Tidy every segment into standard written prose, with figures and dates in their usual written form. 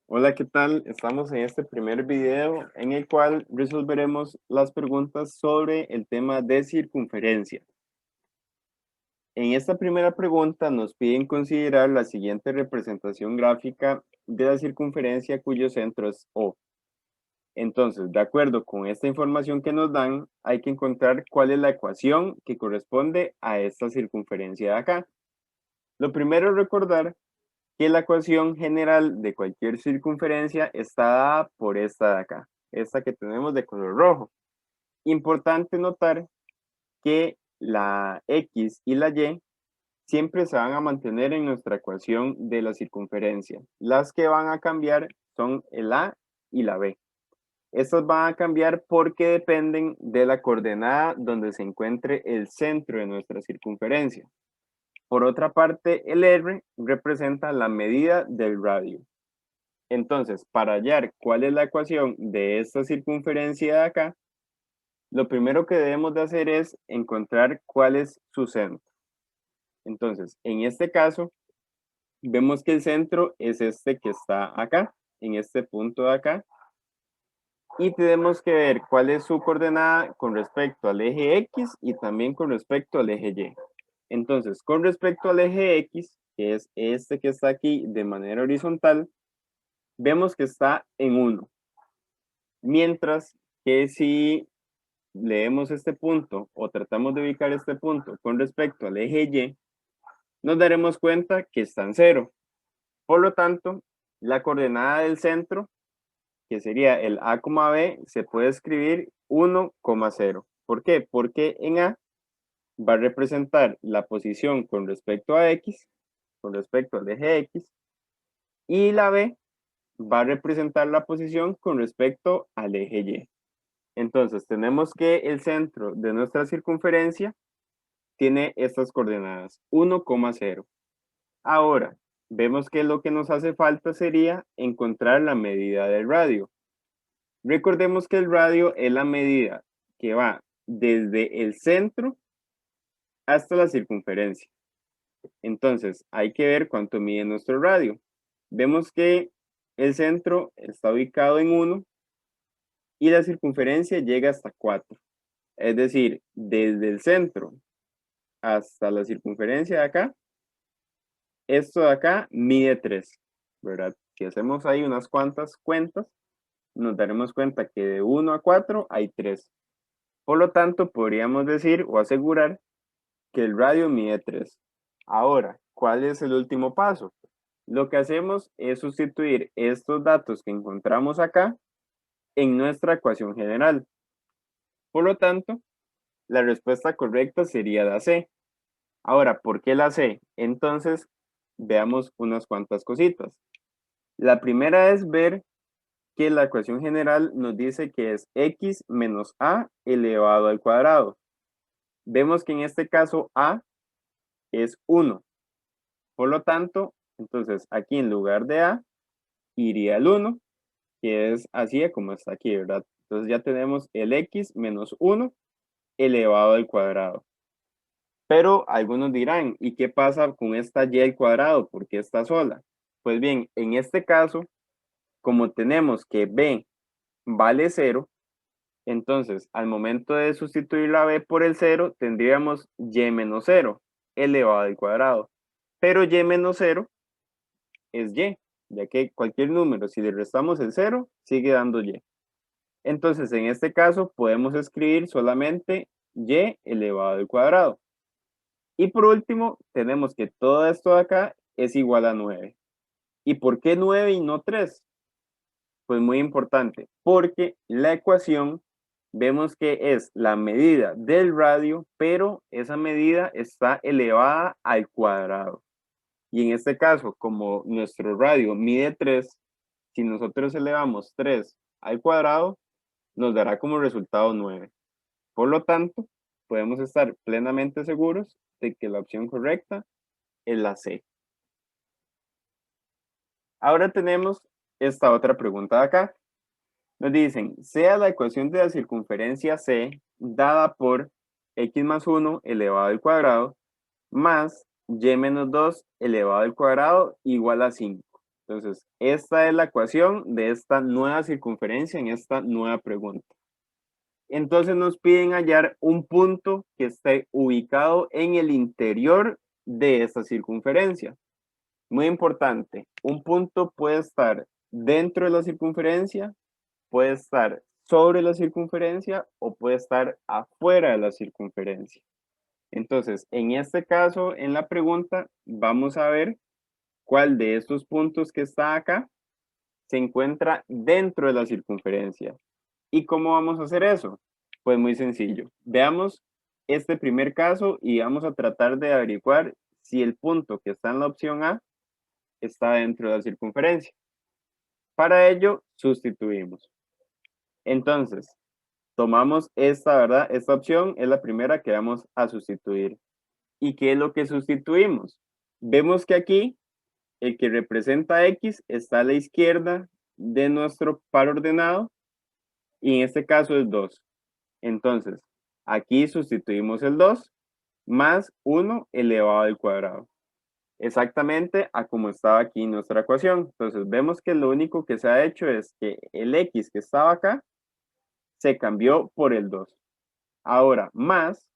Hola, ¿qué tal? Estamos en este primer video en el cual resolveremos las preguntas sobre el tema de circunferencia. En esta primera pregunta nos piden considerar la siguiente representación gráfica de la circunferencia cuyo centro es O. Entonces, de acuerdo con esta información que nos dan, hay que encontrar cuál es la ecuación que corresponde a esta circunferencia de acá. Lo primero es recordar que la ecuación general de cualquier circunferencia está dada por esta de acá, esta que tenemos de color rojo. Importante notar que la X y la Y siempre se van a mantener en nuestra ecuación de la circunferencia. Las que van a cambiar son el A y la B. Estas van a cambiar porque dependen de la coordenada donde se encuentre el centro de nuestra circunferencia. Por otra parte, el R representa la medida del radio. Entonces, para hallar cuál es la ecuación de esta circunferencia de acá, lo primero que debemos de hacer es encontrar cuál es su centro. Entonces, en este caso, vemos que el centro es este que está acá, en este punto de acá, y tenemos que ver cuál es su coordenada con respecto al eje X y también con respecto al eje Y. Entonces, con respecto al eje X, que es este que está aquí de manera horizontal, vemos que está en 1. Mientras que si leemos este punto o tratamos de ubicar este punto con respecto al eje Y, nos daremos cuenta que está en 0. Por lo tanto, la coordenada del centro, que sería el A, B, se puede escribir 1,0. ¿Por qué? Porque en A va a representar la posición con respecto a X, con respecto al eje X, y la B va a representar la posición con respecto al eje Y. Entonces, tenemos que el centro de nuestra circunferencia tiene estas coordenadas, 1,0. Ahora, vemos que lo que nos hace falta sería encontrar la medida del radio. Recordemos que el radio es la medida que va desde el centro hasta la circunferencia. Entonces, hay que ver cuánto mide nuestro radio. Vemos que el centro está ubicado en 1 y la circunferencia llega hasta 4. Es decir, desde el centro hasta la circunferencia de acá, esto de acá mide 3, ¿verdad? Si hacemos ahí unas cuantas cuentas, nos daremos cuenta que de 1 a 4 hay 3. Por lo tanto, podríamos decir o asegurar que el radio mide 3. Ahora, ¿cuál es el último paso? Lo que hacemos es sustituir estos datos que encontramos acá en nuestra ecuación general. Por lo tanto, la respuesta correcta sería la C. Ahora, ¿por qué la C? Entonces, veamos unas cuantas cositas. La primera es ver que la ecuación general nos dice que es x menos a elevado al cuadrado. Vemos que en este caso a es 1. Por lo tanto, entonces aquí en lugar de a iría el 1, que es así como está aquí, ¿verdad? Entonces ya tenemos el x menos 1 elevado al cuadrado. Pero algunos dirán, ¿y qué pasa con esta y al cuadrado? ¿Por qué está sola? Pues bien, en este caso, como tenemos que b vale 0, entonces al momento de sustituir la b por el 0, tendríamos y menos 0 elevado al cuadrado. Pero y menos 0 es y, ya que cualquier número, si le restamos el 0, sigue dando y. Entonces, en este caso, podemos escribir solamente y elevado al cuadrado. Y por último, tenemos que todo esto de acá es igual a 9. ¿Y por qué 9 y no 3? Pues muy importante, porque la ecuación vemos que es la medida del radio, pero esa medida está elevada al cuadrado. Y en este caso, como nuestro radio mide 3, si nosotros elevamos 3 al cuadrado, nos dará como resultado 9. Por lo tanto, podemos estar plenamente seguros de que la opción correcta es la C. Ahora tenemos esta otra pregunta de acá. Nos dicen, sea la ecuación de la circunferencia C dada por x más 1 elevado al cuadrado más y menos 2 elevado al cuadrado igual a 5. Entonces, esta es la ecuación de esta nueva circunferencia en esta nueva pregunta. Entonces nos piden hallar un punto que esté ubicado en el interior de esta circunferencia. Muy importante, un punto puede estar dentro de la circunferencia, puede estar sobre la circunferencia o puede estar afuera de la circunferencia. Entonces, en este caso, en la pregunta, vamos a ver cuál de estos puntos que está acá se encuentra dentro de la circunferencia. ¿Y cómo vamos a hacer eso? Pues muy sencillo. Veamos este primer caso y vamos a tratar de averiguar si el punto que está en la opción A está dentro de la circunferencia. Para ello, sustituimos. Entonces, tomamos esta, ¿verdad? Esta opción es la primera que vamos a sustituir. ¿Y qué es lo que sustituimos? Vemos que aquí el que representa X está a la izquierda de nuestro par ordenado y en este caso es 2. Entonces, aquí sustituimos el 2 más 1 elevado al cuadrado. Exactamente a como estaba aquí en nuestra ecuación. Entonces, vemos que lo único que se ha hecho es que el X que estaba acá se cambió por el 2. Ahora, más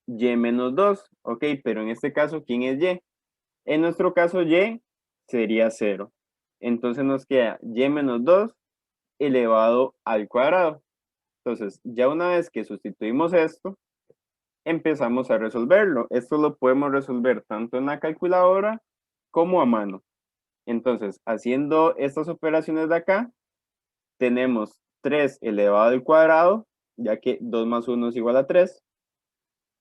Y menos 2. Ok, pero en este caso, ¿quién es Y? En nuestro caso, Y sería 0. Entonces nos queda Y menos 2 elevado al cuadrado. Entonces, ya una vez que sustituimos esto, empezamos a resolverlo. Esto lo podemos resolver tanto en la calculadora como a mano. Entonces, haciendo estas operaciones de acá, tenemos 3 elevado al cuadrado, ya que 2 más 1 es igual a 3.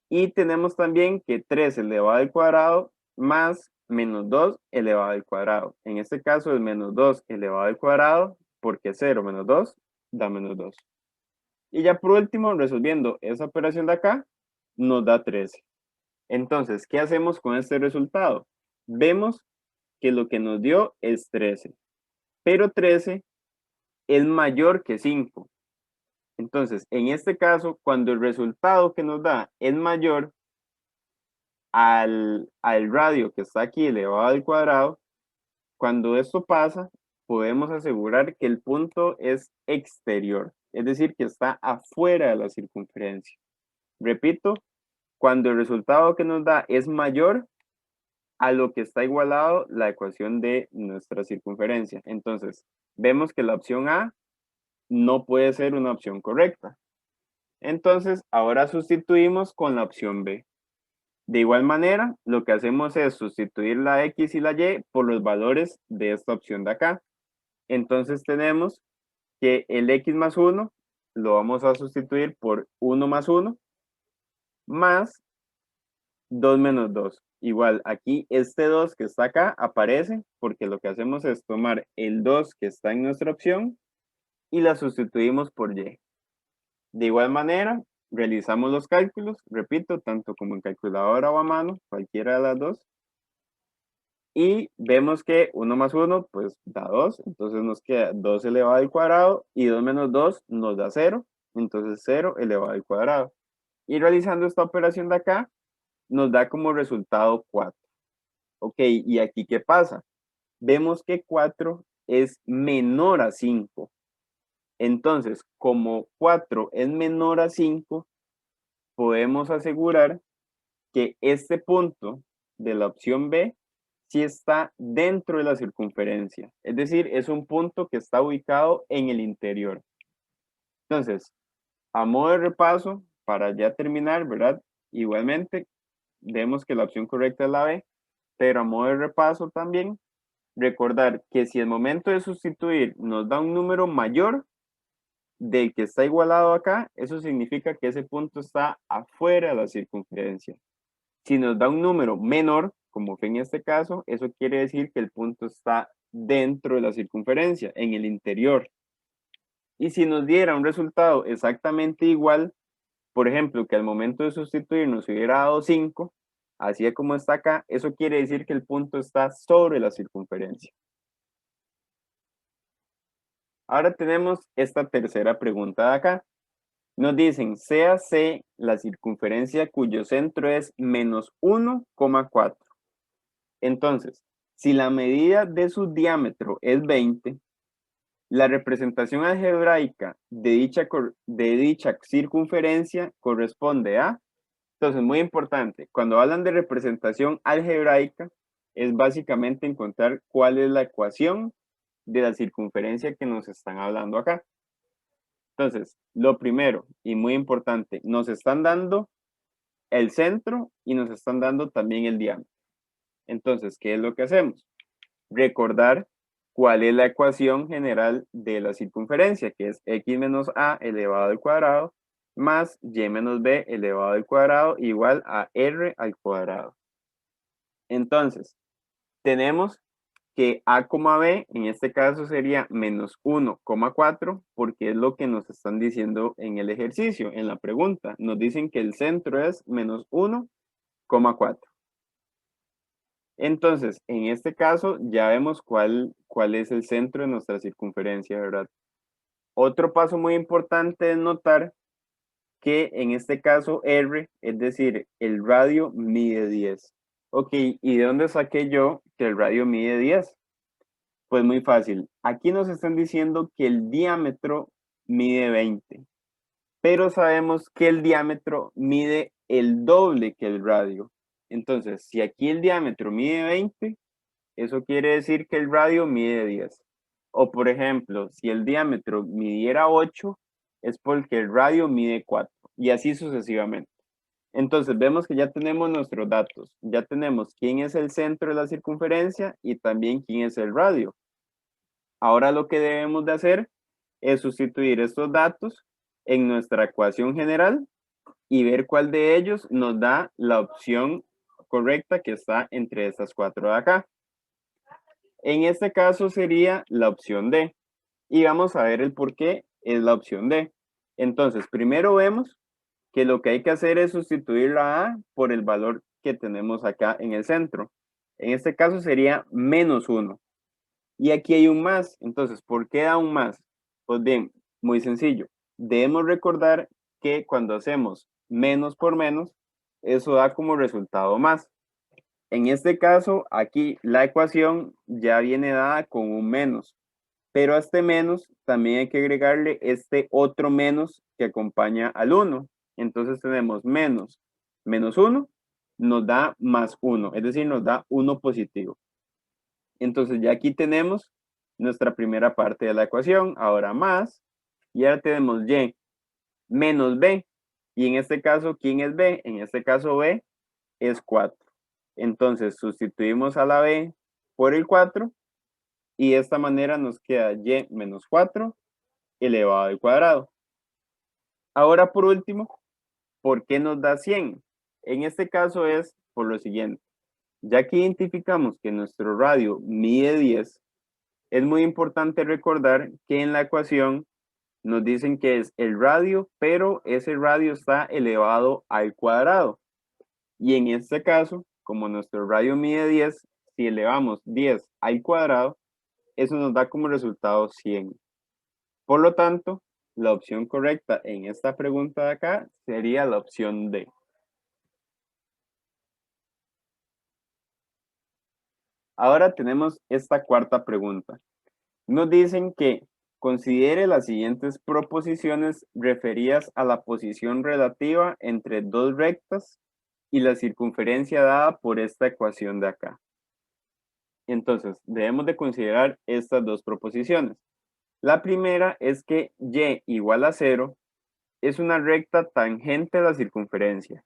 Y tenemos también que 3 elevado al cuadrado más menos 2 elevado al cuadrado. En este caso es menos 2 elevado al cuadrado, porque 0 menos 2 da menos 2. Y ya por último, resolviendo esa operación de acá, nos da 13. Entonces, ¿qué hacemos con este resultado? Vemos que lo que nos dio es 13, pero 13 es mayor que 5. Entonces, en este caso, cuando el resultado que nos da es mayor al radio que está aquí elevado al cuadrado, cuando esto pasa, podemos asegurar que el punto es exterior, es decir, que está afuera de la circunferencia. Repito, cuando el resultado que nos da es mayor a lo que está igualado la ecuación de nuestra circunferencia. Entonces, vemos que la opción A no puede ser una opción correcta. Entonces, ahora sustituimos con la opción B. De igual manera, lo que hacemos es sustituir la X y la Y por los valores de esta opción de acá. Entonces tenemos que el X más 1 lo vamos a sustituir por 1 más 1 más 2 menos 2. Igual, aquí este 2 que está acá aparece porque lo que hacemos es tomar el 2 que está en nuestra opción y la sustituimos por Y. De igual manera, realizamos los cálculos, repito, tanto como en calculadora o a mano, cualquiera de las dos. Y vemos que 1 más 1 pues da 2, entonces nos queda 2 elevado al cuadrado y 2 menos 2 nos da 0, entonces 0 elevado al cuadrado. Y realizando esta operación de acá, nos da como resultado 4. Ok, ¿y aquí qué pasa? Vemos que 4 es menor a 5. Entonces, como 4 es menor a 5, podemos asegurar que este punto de la opción B sí está dentro de la circunferencia. Es decir, es un punto que está ubicado en el interior. Entonces, a modo de repaso, para ya terminar, ¿verdad? Igualmente, vemos que la opción correcta es la B, pero a modo de repaso también, recordar que si el momento de sustituir nos da un número mayor del que está igualado acá, eso significa que ese punto está afuera de la circunferencia. Si nos da un número menor, como fue en este caso, eso quiere decir que el punto está dentro de la circunferencia, en el interior. Y si nos diera un resultado exactamente igual, por ejemplo, que al momento de sustituir nos hubiera dado 5, así como está acá, eso quiere decir que el punto está sobre la circunferencia. Ahora tenemos esta tercera pregunta de acá. Nos dicen, sea C la circunferencia cuyo centro es menos 1,4. Entonces, Si la medida de su diámetro es 20, la representación algebraica de dicha circunferencia corresponde a... Entonces, muy importante, cuando hablan de representación algebraica, es básicamente encontrar cuál es la ecuación de la circunferencia que nos están hablando acá. Entonces, lo primero y muy importante, nos están dando el centro y nos están dando también el diámetro. Entonces, ¿qué es lo que hacemos? Recordar cuál es la ecuación general de la circunferencia, que es x menos a elevado al cuadrado más y menos b elevado al cuadrado igual a r al cuadrado. Entonces, tenemos que a, b, en este caso sería menos 1,4, porque es lo que nos están diciendo en el ejercicio, en la pregunta. Nos dicen que el centro es menos 1,4. Entonces, en este caso, ya vemos cuál es el centro de nuestra circunferencia, ¿verdad? Otro paso muy importante es notar que en este caso R, es decir, el radio mide 10. Ok, ¿y de dónde saqué yo que el radio mide 10? Pues muy fácil. Aquí nos están diciendo que el diámetro mide 20, pero sabemos que el diámetro mide el doble que el radio. Entonces, si aquí el diámetro mide 20, eso quiere decir que el radio mide 10. O por ejemplo, si el diámetro midiera 8, es porque el radio mide 4. Y así sucesivamente. Entonces vemos que ya tenemos nuestros datos. Ya tenemos quién es el centro de la circunferencia y también quién es el radio. Ahora lo que debemos de hacer es sustituir estos datos en nuestra ecuación general y ver cuál de ellos nos da la opción correcta que está entre estas cuatro de acá. En este caso sería la opción D. Y vamos a ver el por qué es la opción D. Entonces, primero vemos que lo que hay que hacer es sustituir la A por el valor que tenemos acá en el centro. En este caso sería menos 1. Y aquí hay un más. Entonces, ¿por qué da un más? Pues bien, muy sencillo. Debemos recordar que cuando hacemos menos por menos, eso da como resultado más. En este caso, aquí la ecuación ya viene dada con un menos, pero a este menos también hay que agregarle este otro menos que acompaña al 1. Entonces tenemos menos 1 nos da más 1, es decir, nos da 1 positivo. Entonces ya aquí tenemos nuestra primera parte de la ecuación, ahora más, y ahora tenemos y menos b, y en este caso, ¿quién es b? En este caso b es 4. Entonces sustituimos a la b por el 4 y de esta manera nos queda y menos 4 elevado al cuadrado. Ahora por último, ¿por qué nos da 100? En este caso es por lo siguiente. Ya que identificamos que nuestro radio mide 10, es muy importante recordar que en la ecuación nos dicen que es el radio, pero ese radio está elevado al cuadrado. Y en este caso, como nuestro radio mide 10, si elevamos 10 al cuadrado, eso nos da como resultado 100. Por lo tanto, la opción correcta en esta pregunta de acá sería la opción D. Ahora tenemos esta cuarta pregunta. Nos dicen que considere las siguientes proposiciones referidas a la posición relativa entre dos rectas y la circunferencia dada por esta ecuación de acá. Entonces, debemos de considerar estas dos proposiciones. La primera es que y igual a 0 es una recta tangente a la circunferencia.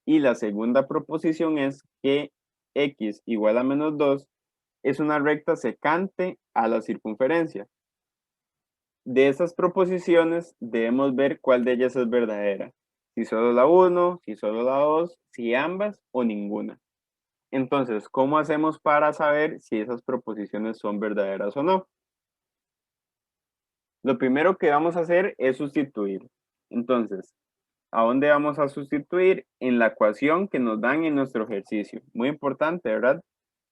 Y la segunda proposición es que x igual a menos 2 es una recta secante a la circunferencia. De esas proposiciones debemos ver cuál de ellas es verdadera. Si solo la 1, si solo la 2, si ambas o ninguna. Entonces, ¿cómo hacemos para saber si esas proposiciones son verdaderas o no? Lo primero que vamos a hacer es sustituir. Entonces, ¿a dónde vamos a sustituir? En la ecuación que nos dan en nuestro ejercicio. Muy importante, ¿verdad?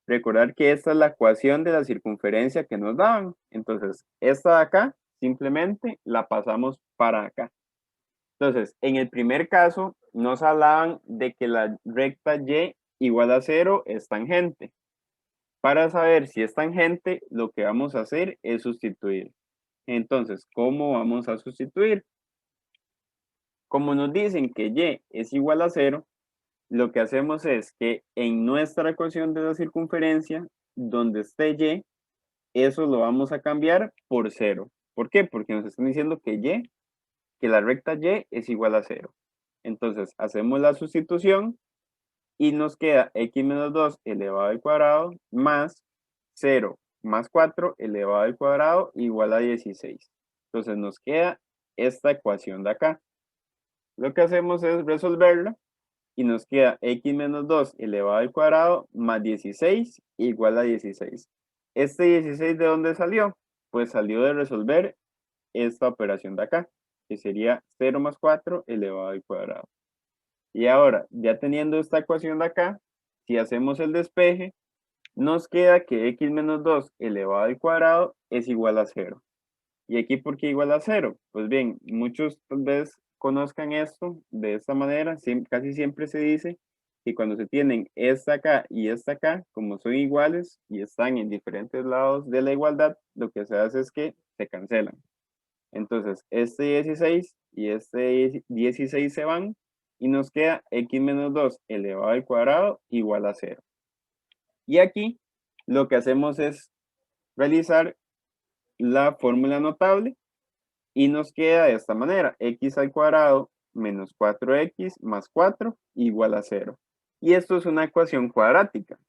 Recordar que esta es la ecuación de la circunferencia que nos daban. Entonces, esta de acá, simplemente la pasamos para acá. Entonces, en el primer caso, nos hablaban de que la recta y igual a 0 es tangente. Para saber si es tangente, lo que vamos a hacer es sustituir. Entonces, ¿cómo vamos a sustituir? Como nos dicen que y es igual a 0, lo que hacemos es que en nuestra ecuación de la circunferencia, donde esté y, eso lo vamos a cambiar por 0. ¿Por qué? Porque nos están diciendo que la recta y es igual a 0. Entonces, hacemos la sustitución y nos queda x menos 2 elevado al cuadrado más 0 más 4 elevado al cuadrado igual a 16. Entonces, nos queda esta ecuación de acá. Lo que hacemos es resolverla y nos queda x menos 2 elevado al cuadrado más 16 igual a 16. ¿Este 16 de dónde salió? Pues salió de resolver esta operación de acá, que sería 0 más 4 elevado al cuadrado. Y ahora, ya teniendo esta ecuación de acá, si hacemos el despeje, nos queda que x menos 2 elevado al cuadrado es igual a 0. ¿Y aquí por qué igual a 0? Pues bien, muchos tal vez conozcan esto de esta manera. Casi siempre se dice que cuando se tienen esta acá y esta acá, como son iguales y están en diferentes lados de la igualdad, lo que se hace es que se cancelan. Entonces, este 16 y este 16 se van y nos queda x menos 2 elevado al cuadrado igual a 0. Y aquí lo que hacemos es realizar la fórmula notable y nos queda de esta manera, x al cuadrado menos 4x más 4 igual a 0. Y esto es una ecuación cuadrática.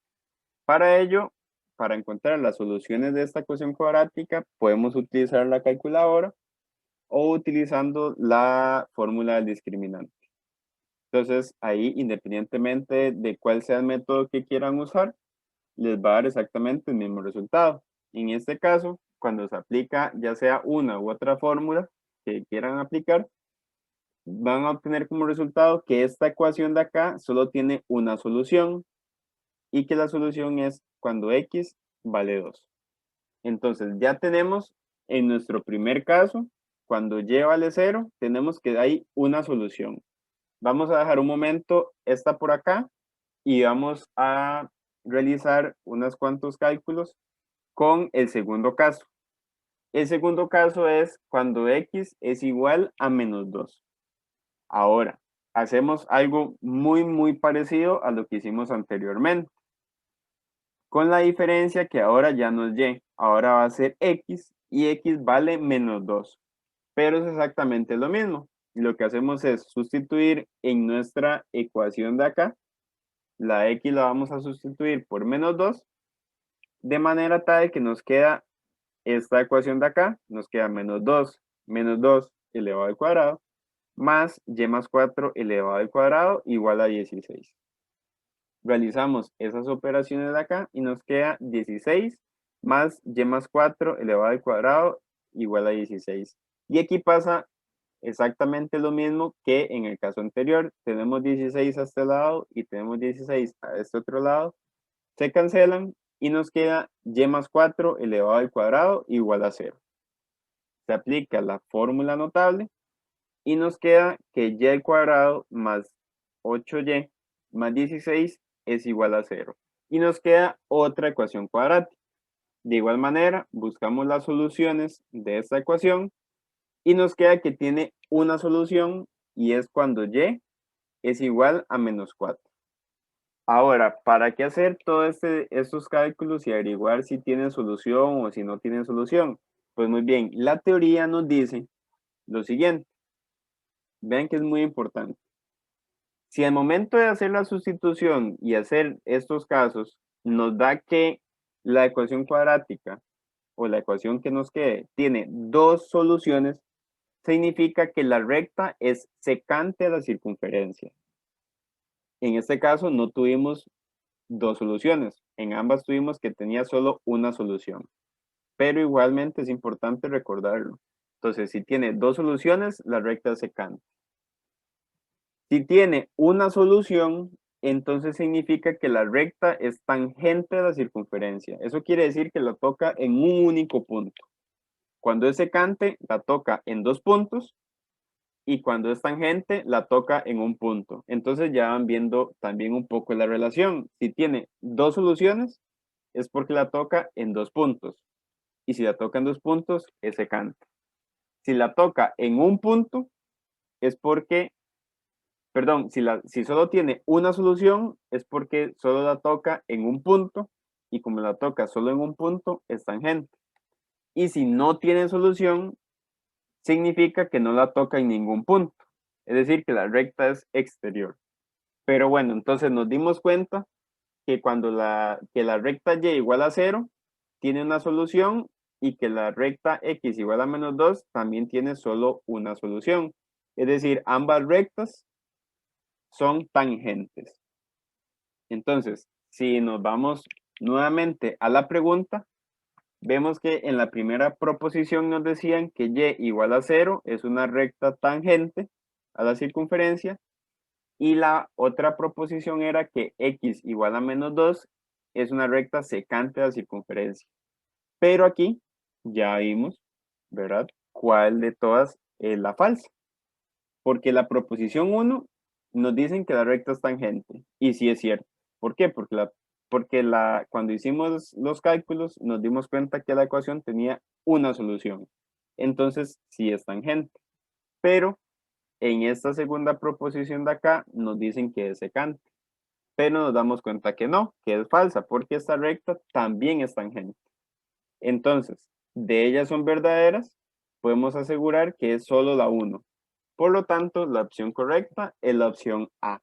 Para ello, para encontrar las soluciones de esta ecuación cuadrática, podemos utilizar la calculadora o utilizando la fórmula del discriminante. Entonces, ahí, independientemente de cuál sea el método que quieran usar, les va a dar exactamente el mismo resultado. En este caso, cuando se aplica ya sea una u otra fórmula que quieran aplicar, van a obtener como resultado que esta ecuación de acá solo tiene una solución y que la solución es cuando x vale 2. Entonces, ya tenemos en nuestro primer caso, cuando y vale 0, tenemos que hay una solución. Vamos a dejar un momento esta por acá y vamos a realizar unos cuantos cálculos con el segundo caso. El segundo caso es cuando x es igual a menos 2. Ahora, hacemos algo muy parecido a lo que hicimos anteriormente, con la diferencia que ahora ya no es y, ahora va a ser x y x vale menos 2, pero es exactamente lo mismo. Lo que hacemos es sustituir en nuestra ecuación de acá, la x la vamos a sustituir por menos 2, de manera tal que nos queda esta ecuación de acá, nos queda menos 2 elevado al cuadrado, más y más 4 elevado al cuadrado igual a 16. Realizamos esas operaciones de acá y nos queda 16 más y más 4 elevado al cuadrado igual a 16. Y aquí pasa exactamente lo mismo que en el caso anterior. Tenemos 16 a este lado y tenemos 16 a este otro lado. Se cancelan y nos queda y más 4 elevado al cuadrado igual a 0. Se aplica la fórmula notable y nos queda que y al cuadrado más 8y más 16 es igual a 0. Y nos queda otra ecuación cuadrática. De igual manera, buscamos las soluciones de esta ecuación y nos queda que tiene una solución y es cuando y es igual a menos 4. Ahora, ¿para qué hacer todos estos cálculos y averiguar si tienen solución o si no tienen solución? Pues muy bien, la teoría nos dice lo siguiente. Vean que es muy importante. Si al momento de hacer la sustitución y hacer estos casos nos da que la ecuación cuadrática o la ecuación que nos quede tiene dos soluciones, significa que la recta es secante a la circunferencia. En este caso no tuvimos dos soluciones, en ambas tuvimos que tenía solo una solución, pero igualmente es importante recordarlo. Entonces, si tiene dos soluciones, la recta es secante. Si tiene una solución, entonces significa que la recta es tangente a la circunferencia. Eso quiere decir que la toca en un único punto. Cuando es secante, la toca en dos puntos y cuando es tangente, la toca en un punto. Entonces ya van viendo también un poco la relación. Si tiene dos soluciones, es porque la toca en 2 puntos. Y si la toca en 2 puntos, es secante. Si la toca en un punto, es porque, perdón, si solo tiene una solución, es porque solo la toca en un punto. Y como la toca solo en un punto, es tangente. Y si no tiene solución, significa que no la toca en ningún punto. Es decir, que la recta es exterior. Pero bueno, entonces nos dimos cuenta que cuando que la recta y igual a 0 tiene una solución y que la recta x igual a menos 2 también tiene solo una solución. Es decir, ambas rectas son tangentes. Entonces, si nos vamos nuevamente a la pregunta, vemos que en la primera proposición nos decían que y igual a 0 es una recta tangente a la circunferencia y la otra proposición era que x igual a menos 2 es una recta secante a la circunferencia. Pero aquí ya vimos, ¿verdad? ¿Cuál de todas es la falsa? Porque la proposición 1 nos dicen que la recta es tangente. Y sí es cierto. ¿Por qué? Porque cuando hicimos los cálculos nos dimos cuenta que la ecuación tenía una solución. Entonces sí es tangente. Pero en esta segunda proposición de acá nos dicen que es secante. Pero nos damos cuenta que no, que es falsa, porque esta recta también es tangente. Entonces, de ellas son verdaderas, podemos asegurar que es solo la 1. Por lo tanto, la opción correcta es la opción A.